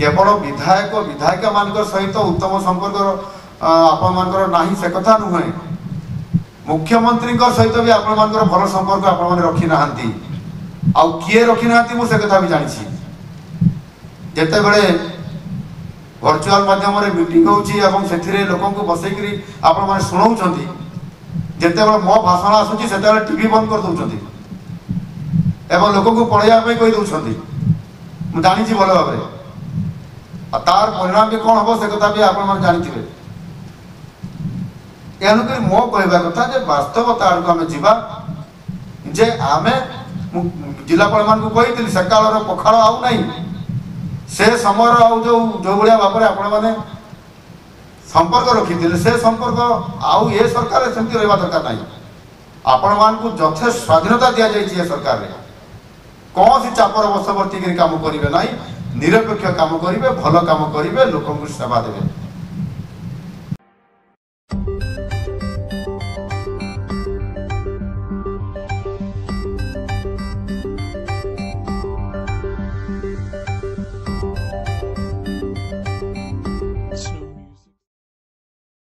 केवल विधायक विधायिका मान सहित उत्तम संपर्क आपण नाही से कथा नुहे मुख्यमंत्री सहित भी आपण भल संपर्क आपण रखी ना आउ किए रखी ना मुझे कथा भी जानी जिते बड़े वर्चुअल माध्यम मीटिंग होती लोक बसईकरी आपण मैंने शुणाऊँ जिते बड़े मो भाषण आसूँ से टीवी बंद कर दौरान एवं लोक को पढ़ाई कही दौरान मुझे जानी भल भाव तार परिणाम भी कौन हम से कथा भी आप जानते तेणुक मो कहवा कथा वास्तवता आड़ को आम जा जे आम जिलापाल मान कही से कालर पखाड़ आउ ना से समय जो भाया भाव में आपण मैंने संपर्क रखी से संपर्क आउ ये सरकार सेमती रहा दरकार ना आपण मान यथेष्ट स्वाधीनता दि जाए सरकार में कौन सी चापर बसवर्ती काम करेंगे ना निरपेक्ष काम करेंगे भल काम करेंगे लोक सेवा देवे।